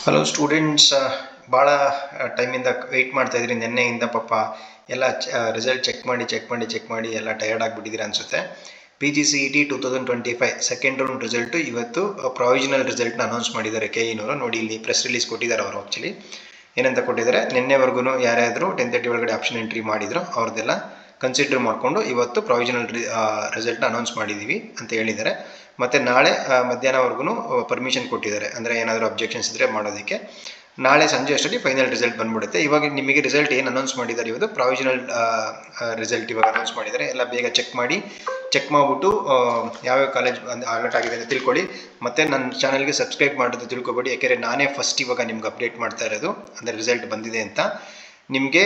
Hello students, ಭಾಳ ಟೈಮಿಂದ weight ಮಾಡ್ತಾ ಇದ್ರಿ. ನಿನ್ನೆಯಿಂದ ಪಾಪ ಎಲ್ಲ ರಿಸಲ್ಟ್ ಚೆಕ್ ಮಾಡಿ ಎಲ್ಲ ಟಯರ್ಡ್ ಆಗಿಬಿಟ್ಟಿದ್ದೀರಿ ಅನಿಸುತ್ತೆ. PGCET 2025 ಸೆಕೆಂಡ್ ರೌಂಡ್ ರಿಸಲ್ಟು ಇವತ್ತು ಪ್ರಾವಿಷನಲ್ ರಿಸಲ್ಟ್ನ ಅನೌನ್ಸ್ ಮಾಡಿದ್ದಾರೆ KE ನೋಡಿ. ಇಲ್ಲಿ ಪ್ರೆಸ್ ರಿಲೀಸ್ ಕೊಟ್ಟಿದ್ದಾರೆ ಅವರು. ಆ್ಯಕ್ಚುಲಿ ಏನಂತ ಕೊಟ್ಟಿದ್ದಾರೆ, ನಿನ್ನೆವರೆಗೂ ಯಾರ್ಯಾರು 10:30 ಒಳಗಡೆ ಆಪ್ಷನ್ ಎಂಟ್ರಿ ಮಾಡಿದ್ರು ಅವ್ರದ್ದೆಲ್ಲ ಕನ್ಸಿಡರ್ ಮಾಡಿಕೊಂಡು ಇವತ್ತು ಪ್ರಾವಿಷನಲ್ ರಿಸಲ್ಟ್ನ ಅನೌನ್ಸ್ ಮಾಡಿದ್ದೀವಿ ಅಂತ ಹೇಳಿದ್ದಾರೆ. ಮತ್ತು ನಾಳೆ ಮಧ್ಯಾಹ್ನವರೆಗೂ ಪರ್ಮಿಷನ್ ಕೊಟ್ಟಿದ್ದಾರೆ, ಅಂದರೆ ಏನಾದರೂ ಅಬ್ಜೆಕ್ಷನ್ಸ್ ಇದ್ದರೆ ಮಾಡೋದಕ್ಕೆ. ನಾಳೆ ಸಂಜೆ ಅಷ್ಟರಲ್ಲಿ ಫೈನಲ್ ರಿಸಲ್ಟ್ ಬಂದ್ಬಿಡುತ್ತೆ. ಇವಾಗ ನಿಮಗೆ ರಿಸಲ್ಟ್ ಏನು ಅನೌನ್ಸ್ ಮಾಡಿದ್ದಾರೆ, ಇವತ್ತು ಪ್ರಾವಿಷನಲ್ ರಿಸಲ್ಟ್ ಇವಾಗ ಅನೌನ್ಸ್ ಮಾಡಿದ್ದಾರೆ. ಎಲ್ಲ ಬೇಗ ಚೆಕ್ ಮಾಡಿಬಿಟ್ಟು ಯಾವ್ಯಾವ ಕಾಲೇಜ್ ಅಲರ್ಟ್ ಆಗಿದೆ ಅಂತ ತಿಳ್ಕೊಳ್ಳಿ. ಮತ್ತು ನನ್ನ ಚಾನಲ್ಗೆ ಸಬ್ಸ್ಕ್ರೈಬ್ ಮಾಡೋದು ತಿಳ್ಕೊಬೇಡಿ, ಯಾಕೆಂದರೆ ನಾನೇ ಫಸ್ಟ್ ಇವಾಗ ನಿಮ್ಗೆ ಅಪ್ಡೇಟ್ ಮಾಡ್ತಾ ಇರೋದು, ಅಂದರೆ ರಿಸಲ್ಟ್ ಬಂದಿದೆ ಅಂತ. ನಿಮಗೆ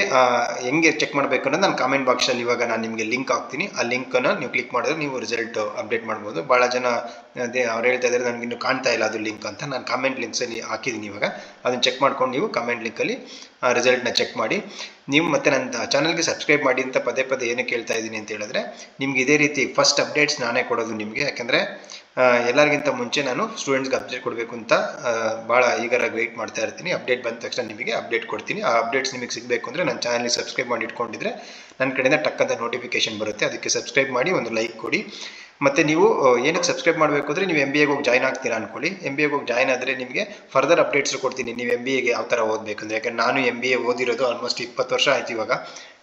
ಹೆಂಗೆ ಚೆಕ್ ಮಾಡಬೇಕು ಅನ್ನೋದು ನಾನು ಕಾಮೆಂಟ್ ಬಾಕ್ಸಲ್ಲಿ ಇವಾಗ ನಾನು ನಿಮಗೆ ಲಿಂಕ್ ಹಾಕ್ತೀನಿ. ಆ ಲಿಂಕನ್ನು ನೀವು ಕ್ಲಿಕ್ ಮಾಡಿದ್ರೆ ನೀವು ರಿಸಲ್ಟ್ ಅಪ್ಡೇಟ್ ಮಾಡ್ಬೋದು. ಭಾಳ ಜನ ಅವ್ರು ಹೇಳ್ತಾ ಇದ್ದಾರೆ ನನಗಿನ್ನೂ ಕಾಣ್ತಾ ಇಲ್ಲ ಅದು ಲಿಂಕ್ ಅಂತ. ನಾನು ಕಾಮೆಂಟ್ ಲಿಂಕ್ಸಲ್ಲಿ ಹಾಕಿದ್ದೀನಿ ಇವಾಗ, ಅದನ್ನು ಚೆಕ್ ಮಾಡ್ಕೊಂಡು ನೀವು ಕಾಮೆಂಟ್ ಲಿಂಕಲ್ಲಿ ರಿಸಲ್ಟ್ನ ಚೆಕ್ ಮಾಡಿ. ನೀವು ಮತ್ತು ನನ್ನ ಚಾನಲ್ಗೆ ಸಬ್ಸ್ಕ್ರೈಬ್ ಮಾಡಿ ಅಂತ ಪದೇ ಏನಕ್ಕೆ ಹೇಳ್ತಾ ಇದ್ದೀನಿ ಅಂತ ಹೇಳಿದ್ರೆ, ನಿಮ್ಗೆ ಇದೇ ರೀತಿ ಫಸ್ಟ್ ಅಪ್ಡೇಟ್ಸ್ ನಾನೇ ಕೊಡೋದು ನಿಮಗೆ. ಯಾಕೆಂದರೆ ಎಲ್ಲರಿಗಿಂತ ಮುಂಚೆ ನಾನು ಸ್ಟೂಡೆಂಟ್ಸ್ಗೆ ಅಪ್ಡೇಟ್ ಕೊಡಬೇಕು ಅಂತ ಭಾಳ ಈಗರಾಗಿ ವೆಯ್ಟ್ ಮಾಡ್ತಾ ಇರ್ತೀನಿ. ಅಪ್ಡೇಟ್ ಬಂದ ತಕ್ಷಣ ನಿಮಗೆ ಅಪ್ಡೇಟ್ ಕೊಡ್ತೀನಿ. ಆ ಅಪ್ಡೇಟ್ಸ್ ನಿಮಗೆ ಸಿಗಬೇಕು ಅಂದರೆ ನನ್ನ ಚಾನಲ್ಗೆ ಸಬ್ಸ್ಕ್ರೈಬ್ ಮಾಡಿ ಇಟ್ಕೊಂಡಿದ್ರೆ ನನ್ನ ಕಡೆಯಿಂದ ಟಕ್ಕಂತ ನೋಟಿಫಿಕೇಶನ್ ಬರುತ್ತೆ. ಅದಕ್ಕೆ ಸಬ್ಸ್ಕ್ರೈಬ್ ಮಾಡಿ, ಒಂದು ಲೈಕ್ ಕೊಡಿ. ಮತ್ತು ನೀವು ಏನಕ್ಕೆ ಸಬ್ಸ್ಕ್ರೈಬ್ ಮಾಡಬೇಕು ಅಂದರೆ, ನೀವು MBAಗೆ ಹೋಗಿ ಜಾಯ್ನ್ ಆಗ್ತೀರಾ ಅಂದ್ಕೊಳ್ಳಿ. MBAಗೆ ಹೋಗಿ ಜಾಯ್ನ್ ಆದರೆ ನಿಮಗೆ ಫರ್ದರ್ ಅಪ್ಡೇಟ್ಸ್ ಕೊಡ್ತೀನಿ, ನೀವು MBAಗೆ ಯಾವ ಥರ ಓದಬೇಕಂದ್ರೆ. ಯಾಕಂದರೆ ನಾನು MBA ಓದಿರೋದು ಆಲ್ಮೋಸ್ಟ್ 20 ವರ್ಷ ಆಯ್ತು. ಇವಾಗ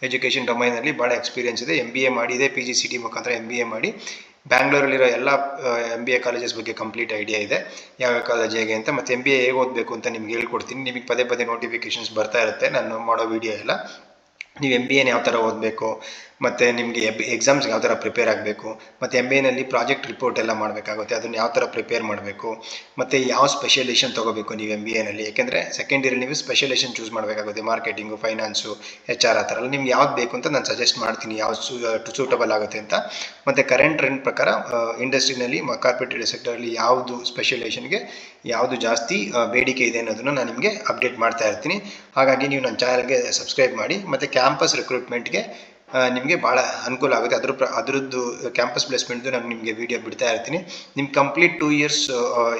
ಎಜುಕೇಷನ್ ಡೊಮೈನಲ್ಲಿ ಭಾಳ ಎಕ್ಸ್ಪೀರಿಯನ್ಸ್ ಇದೆ. MBA ಮಾಡಿದೆ, PGCET ಮುಖಾಂತರ MBA ಮಾಡಿ ಬ್ಯಾಂಗ್ಳೂರಲ್ಲಿರೋ ಎಲ್ಲ MBA ಕಾಲೇಜಸ್ ಬಗ್ಗೆ ಕಂಪ್ಲೀಟ್ ಐಡಿಯಾ ಇದೆ, ಯಾವ್ಯಾವ ಕಾಲೇಜ್ ಹೇಗೆ ಅಂತ. ಮತ್ತು MBA ಹೇಗೆ ಓದಬೇಕು ಅಂತ ನಿಮ್ಗೆ ಹೇಳ್ಕೊಡ್ತೀನಿ. ನಿಮಗೆ ಪದೇ ನೋಟಿಫಿಕೇಷನ್ಸ್ ಬರ್ತಾ ಇರುತ್ತೆ ನಾನು ಮಾಡೋ ವಿಡಿಯೋ ಎಲ್ಲ. ನೀವು MBAನ ಯಾವ ಥರ ಓದಬೇಕು, ಮತ್ತು ನಿಮಗೆ ಎಕ್ಸಾಮ್ಸ್ಗೆ ಯಾವ ಥರ ಪ್ರಿಪೇರ್ ಆಗಬೇಕು, ಮತ್ತು MBAನಲ್ಲಿ ಪ್ರಾಜೆಕ್ಟ್ ರಿಪೋರ್ಟ್ ಎಲ್ಲ ಮಾಡಬೇಕಾಗುತ್ತೆ, ಅದನ್ನು ಯಾವ ಥರ ಪ್ರಿಪೇರ್ ಮಾಡಬೇಕು, ಮತ್ತು ಯಾವ ಸ್ಪೆಷಲೈಸೇಷನ್ ತೊಗೋಬೇಕು ನೀವು MBAನಲ್ಲಿ. ಯಾಕೆಂದರೆ ಸೆಕೆಂಡ್ ಇಯರ್ ನೀವು ಸ್ಪೆಷಲೈಸೇಷನ್ ಚೂಸ್ ಮಾಡಬೇಕಾಗುತ್ತೆ, ಮಾರ್ಕೆಟಿಂಗು, ಫೈನಾನ್ಸು, HR ಆ ಥರ ಎಲ್ಲ. ನಿಮ್ಗೆ ಯಾವ್ದು ಬೇಕು ಅಂತ ನಾನು ಸಜೆಸ್ಟ್ ಮಾಡ್ತೀನಿ, ಯಾವ್ದು ಸೂಟಬಲ್ ಆಗುತ್ತೆ ಅಂತ. ಮತ್ತು ಕರೆಂಟ್ ಟ್ರೆಂಡ್ ಪ್ರಕಾರ ಇಂಡಸ್ಟ್ರಿನಲ್ಲಿ ಕಾರ್ಪೊರೇಟ್ ಸೆಕ್ಟರಲ್ಲಿ ಯಾವುದು ಸ್ಪೆಷಲೈಸೇಷನ್ಗೆ ಯಾವುದು ಜಾಸ್ತಿ ಬೇಡಿಕೆ ಇದೆ ಅನ್ನೋದನ್ನು ನಾನು ನಿಮಗೆ ಅಪ್ಡೇಟ್ ಮಾಡ್ತಾ ಇರ್ತೀನಿ. ಹಾಗಾಗಿ ನೀವು ನನ್ನ ಚಾನಲ್ಗೆ ಸಬ್ಸ್ಕ್ರೈಬ್ ಮಾಡಿ. ಮತ್ತು ಕ್ಯಾಂಪಸ್ ರಿಕ್ರೂಟ್ಮೆಂಟ್ಗೆ ನಿಮಗೆ ಭಾಳ ಅನುಕೂಲ ಆಗುತ್ತೆ. ಅದರದ್ದು ಕ್ಯಾಂಪಸ್ ಪ್ಲೇಸ್ಮೆಂಟ್ದು ನಾನು ನಿಮಗೆ ವೀಡಿಯೋ ಬಿಡ್ತಾ ಇರ್ತೀನಿ. ನಿಮ್ಮ ಕಂಪ್ಲೀಟ್ 2 ಇಯರ್ಸ್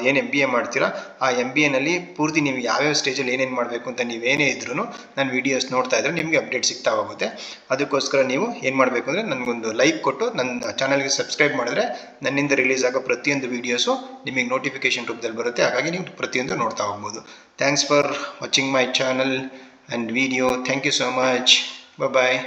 ಏನು MBA ಮಾಡ್ತೀರಾ, ಆ MBAನಲ್ಲಿ ಪೂರ್ತಿ ನೀವು ಯಾವ್ಯಾವ ಸ್ಟೇಜಲ್ಲಿ ಏನೇನು ಮಾಡಬೇಕು ಅಂತ ನೀವೇನೇ ಇದ್ರೂ ನಾನು ವೀಡಿಯೋಸ್ ನೋಡ್ತಾ ಇದ್ದರೆ ನಿಮಗೆ ಅಪ್ಡೇಟ್ ಸಿಗ್ತಾ ಹೋಗುತ್ತೆ. ಅದಕ್ಕೋಸ್ಕರ ನೀವು ಏನು ಮಾಡಬೇಕು ಅಂದರೆ, ನನಗೊಂದು ಲೈಕ್ ಕೊಟ್ಟು ನನ್ನ ಚಾನಲ್ಗೆ ಸಬ್ಸ್ಕ್ರೈಬ್ ಮಾಡಿದ್ರೆ ನನ್ನಿಂದ ರಿಲೀಸ್ ಆಗೋ ಪ್ರತಿಯೊಂದು ವೀಡಿಯೋಸು ನಿಮಗೆ ನೋಟಿಫಿಕೇಷನ್ ರೂಪದಲ್ಲಿ ಬರುತ್ತೆ. ಹಾಗಾಗಿ ನೀವು ಪ್ರತಿಯೊಂದು ನೋಡ್ತಾ ಹೋಗ್ಬೋದು. Thanks for watching my channel and video. Thank you so much. Bye bye.